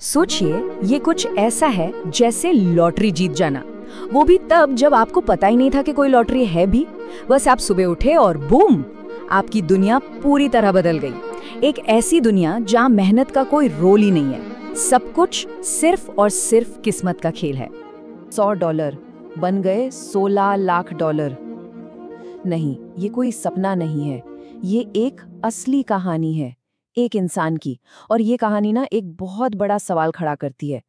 सोचिए, ये कुछ ऐसा है जैसे लॉटरी जीत जाना। वो भी तब जब आपको पता ही नहीं था कि कोई लॉटरी है भी। बस आप सुबह उठे और बूम, आपकी दुनिया पूरी तरह बदल गई। एक ऐसी दुनिया जहां मेहनत का कोई रोल ही नहीं है, सब कुछ सिर्फ और सिर्फ किस्मत का खेल है। $100 बन गए $16 लाख। नहीं, ये कोई सपना नहीं है, ये एक असली कहानी है, एक इंसान की। और ये कहानी ना एक बहुत बड़ा सवाल खड़ा करती है,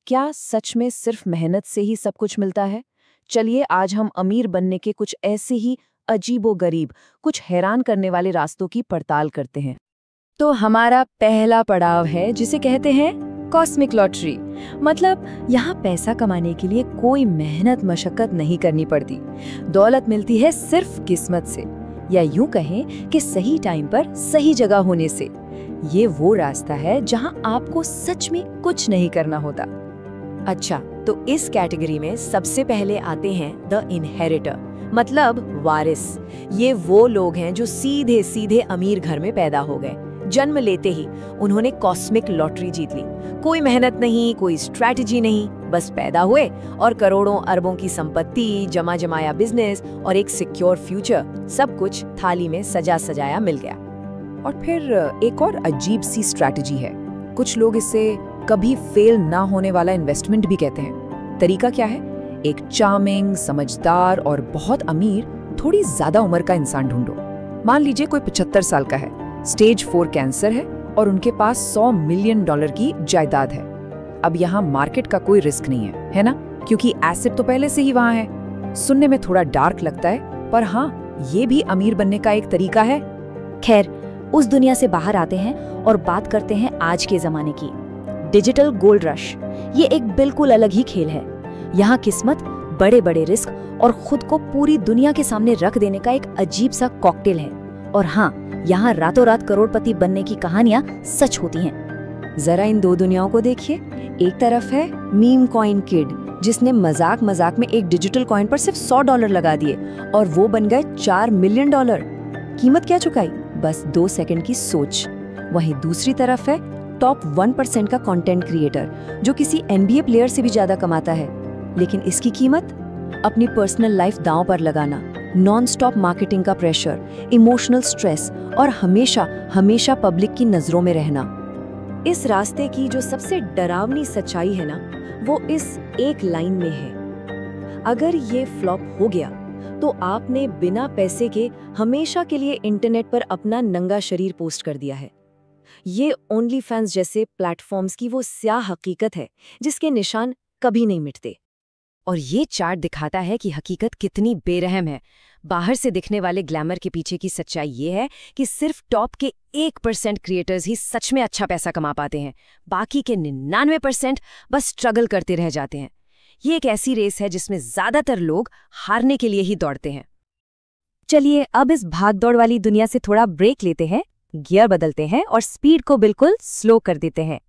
क्या सच में सिर्फ मेहनत से ही सब कुछ मिलता है? चलिए आज हम अमीर बनने के कुछ ऐसे ही अजीबोगरीब, कुछ हैरान करने वाले रास्तों की पड़ताल करते हैं। तो हमारा पहला पड़ाव है जिसे कहते हैं कॉस्मिक लॉटरी। मतलब यहाँ पैसा कमाने के लिए कोई मेहनत मशक्कत नहीं करनी पड़ती, दौलत मिलती है सिर्फ किस्मत से, या यूं कहें कि सही टाइम पर सही जगह होने से। ये वो रास्ता है जहां आपको सच में कुछ नहीं करना होता। अच्छा, तो इस कैटेगरी में सबसे पहले आते हैं द इनहेरिटर, मतलब वारिस। ये वो लोग हैं जो सीधे सीधे अमीर घर में पैदा हो गए। जन्म लेते ही उन्होंने कॉस्मिक लॉटरी जीत ली। कोई मेहनत नहीं, कोई स्ट्रैटेजी नहीं, बस पैदा हुए और करोड़ों अरबों की संपत्ति, जमा जमाया बिजनेस और एक सिक्योर फ्यूचर, सब कुछ थाली में सजा सजाया मिल गया। और फिर एक और अजीब सी स्ट्रैटेजी है, कुछ लोग इसे कभी फेल ना होने वाला इन्वेस्टमेंट भी कहते हैं। तरीका क्या है? एक चार्मिंग, समझदार और बहुत अमीर, थोड़ी ज्यादा उम्र का इंसान ढूंढो। मान लीजिए कोई 75 साल का है, स्टेज 4 कैंसर है और उनके पास $100 मिलियन की जायदाद है। अब यहाँ मार्केट का कोई रिस्क नहीं है ना, क्योंकि एसेट तो पहले से ही वहाँ है। सुनने में थोड़ा डार्क लगता है, पर हाँ, ये भी अमीर बनने का एक तरीका है। खैर, उस दुनिया से बाहर आते हैं और बात करते हैं आज के जमाने की, डिजिटल गोल्ड रश। ये एक बिल्कुल अलग ही खेल है। यहाँ किस्मत, बड़े बड़े रिस्क और खुद को पूरी दुनिया के सामने रख देने का एक अजीब सा कॉकटेल है। और हाँ, यहाँ रातों रात करोड़पति बनने की कहानियां सच होती हैं। जरा इन दो दुनियाओं को देखिए। एक तरफ है मीम कॉइन किड, जिसने मजाक मजाक में एक डिजिटल कॉइन पर सिर्फ $100 लगा दिए और वो बन गए $4 मिलियन। कीमत क्या चुकाई? बस 2 सेकंड की सोच। वहीं दूसरी तरफ है टॉप 1% का कंटेंट क्रिएटर, जो किसी NBA प्लेयर से भी ज्यादा कमाता है। लेकिन इसकी कीमत? अपनी पर्सनल लाइफ दांव पर लगाना, नॉन स्टॉप मार्केटिंग का प्रेशर, इमोशनल स्ट्रेस और हमेशा हमेशा पब्लिक की नजरों में रहना। इस रास्ते की जो सबसे डरावनी सच्चाई है ना, वो इस एक लाइन में है, अगर ये फ्लॉप हो गया तो आपने बिना पैसे के हमेशा के लिए इंटरनेट पर अपना नंगा शरीर पोस्ट कर दिया है। ये ओनली फैंस जैसे प्लेटफॉर्म्स की वो स्याह हकीकत है जिसके निशान कभी नहीं मिटते। और ये चार्ट दिखाता है कि हकीकत कितनी बेरहम है। बाहर से दिखने वाले ग्लैमर के पीछे की सच्चाई ये है कि सिर्फ टॉप के 1% क्रिएटर्स ही सच में अच्छा पैसा कमा पाते हैं, बाकी के 99% बस स्ट्रगल करते रह जाते हैं। ये एक ऐसी रेस है जिसमें ज्यादातर लोग हारने के लिए ही दौड़ते हैं। चलिए अब इस भागदौड़ वाली दुनिया से थोड़ा ब्रेक लेते हैं, गियर बदलते हैं और स्पीड को बिल्कुल स्लो कर देते हैं।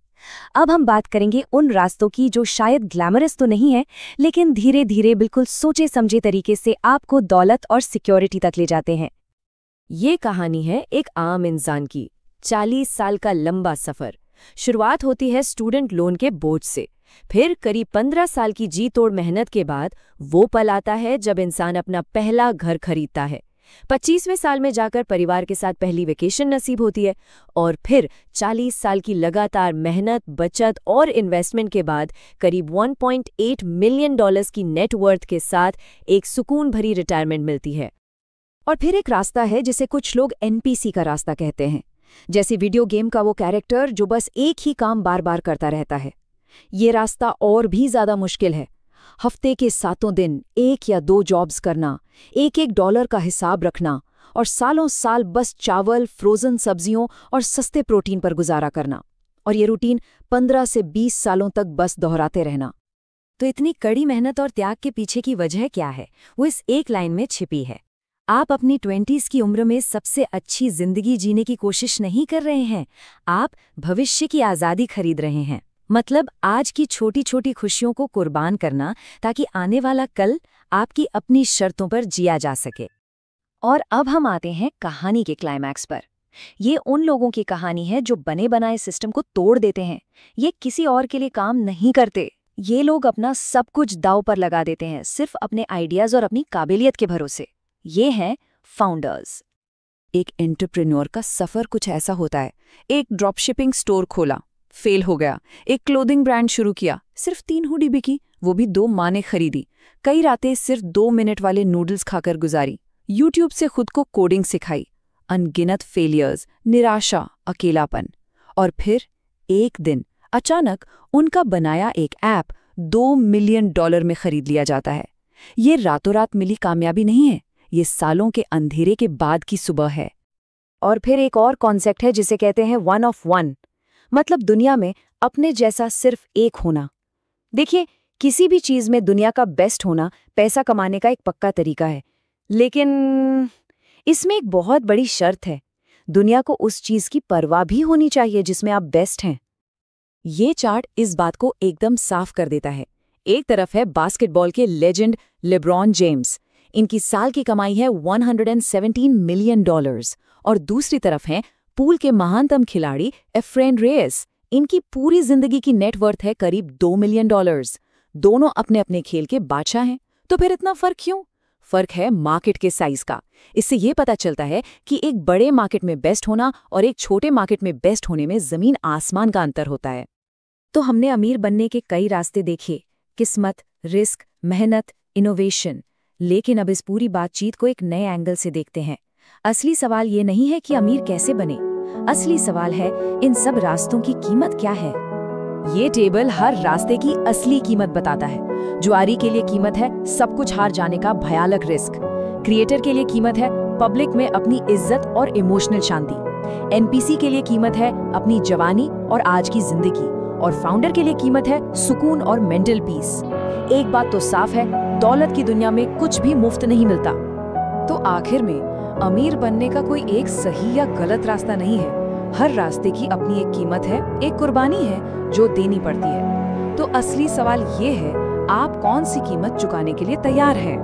अब हम बात करेंगे उन रास्तों की जो शायद ग्लैमरस तो नहीं है, लेकिन धीरे धीरे बिल्कुल सोचे समझे तरीके से आपको दौलत और सिक्योरिटी तक ले जाते हैं। ये कहानी है एक आम इंसान की, 40 साल का लंबा सफर। शुरुआत होती है स्टूडेंट लोन के बोझ से, फिर करीब 15 साल की जी तोड़ मेहनत के बाद वो पल आता है जब इंसान अपना पहला घर खरीदता है। 25वें साल में जाकर परिवार के साथ पहली वेकेशन नसीब होती है और फिर 40 साल की लगातार मेहनत, बचत और इन्वेस्टमेंट के बाद करीब $1.8 मिलियन की नेटवर्थ के साथ एक सुकून भरी रिटायरमेंट मिलती है। और फिर एक रास्ता है जिसे कुछ लोग NPC का रास्ता कहते हैं, जैसे वीडियो गेम का वो कैरेक्टर जो बस एक ही काम बार बार करता रहता है। ये रास्ता और भी ज्यादा मुश्किल है। हफ्ते के 7 दिन 1 या 2 जॉब्स करना, $1 का हिसाब रखना और सालों साल बस चावल, फ्रोजन सब्जियों और सस्ते प्रोटीन पर गुजारा करना। और ये रूटीन 15 से 20 सालों तक बस दोहराते रहना। तो इतनी कड़ी मेहनत और त्याग के पीछे की वजह क्या है? वो इस एक लाइन में छिपी है। आप अपनी 20s की उम्र में सबसे अच्छी जिंदगी जीने की कोशिश नहीं कर रहे हैं, आप भविष्य की आज़ादी खरीद रहे हैं। मतलब आज की छोटी छोटी खुशियों को कुर्बान करना ताकि आने वाला कल आपकी अपनी शर्तों पर जिया जा सके। और अब हम आते हैं कहानी के क्लाइमैक्स पर। ये उन लोगों की कहानी है जो बने बनाए सिस्टम को तोड़ देते हैं। ये किसी और के लिए काम नहीं करते। ये लोग अपना सब कुछ दांव पर लगा देते हैं, सिर्फ अपने आइडियाज और अपनी काबिलियत के भरोसे। ये हैं फाउंडर्स। एक एंटरप्रेन्योर का सफर कुछ ऐसा होता है। एक ड्रॉपशिपिंग स्टोर खोला, फेल हो गया। एक क्लोथिंग ब्रांड शुरू किया, सिर्फ 3 हुडी बिकी, वो भी 2 माँ ने खरीदी। कई रातें सिर्फ 2 मिनट वाले नूडल्स खाकर गुजारी। यूट्यूब से खुद को कोडिंग सिखाई। अनगिनत फेलियर्स, निराशा, अकेलापन। और फिर एक दिन अचानक उनका बनाया एक ऐप $2 मिलियन में खरीद लिया जाता है। ये रातों रात मिली कामयाबी नहीं है, ये सालों के अंधेरे के बाद की सुबह है। और फिर एक और कॉन्सेप्ट है जिसे कहते हैं वन ऑफ वन, मतलब दुनिया में अपने जैसा सिर्फ एक होना। देखिए, किसी भी चीज में दुनिया का बेस्ट होना पैसा कमाने का एक पक्का तरीका है, लेकिन इसमें एक बहुत बड़ी शर्त है। दुनिया को उस चीज की परवाह भी होनी चाहिए जिसमें आप बेस्ट हैं। ये चार्ट इस बात को एकदम साफ कर देता है। एक तरफ है बास्केटबॉल के लेजेंड लेब्रॉन जेम्स, इनकी साल की कमाई है $117 मिलियन, और दूसरी तरफ है पूल के महानतम खिलाड़ी एफ्रेन रेयस, इनकी पूरी जिंदगी की नेटवर्थ है करीब $2 मिलियन। दोनों अपने अपने खेल के बादशाह हैं। तो फिर इतना फर्क क्यों? फर्क है मार्केट के साइज का। इससे ये पता चलता है कि एक बड़े मार्केट में बेस्ट होना और एक छोटे मार्केट में बेस्ट होने में जमीन आसमान का अंतर होता है। तो हमने अमीर बनने के कई रास्ते देखे, किस्मत, रिस्क, मेहनत, इनोवेशन। लेकिन अब इस पूरी बातचीत को एक नए एंगल से देखते हैं। असली सवाल ये नहीं है कि अमीर कैसे बने, असली सवाल है इन सब रास्तों की कीमत क्या है। ये टेबल हर रास्ते की असली कीमत बताता है। जुआरी के लिए कीमत है सब कुछ हार जाने का भयानक रिस्क। क्रिएटर के लिए कीमत है पब्लिक में अपनी इज्जत और इमोशनल शांति। एनपीसी के लिए कीमत है अपनी जवानी और आज की जिंदगी। और फाउंडर के लिए कीमत है सुकून और मेंटल पीस। एक बात तो साफ है, दौलत की दुनिया में कुछ भी मुफ्त नहीं मिलता। तो आखिर में अमीर बनने का कोई एक सही या गलत रास्ता नहीं है। हर रास्ते की अपनी एक कीमत है, एक कुर्बानी है जो देनी पड़ती है। तो असली सवाल ये है, आप कौन सी कीमत चुकाने के लिए तैयार हैं?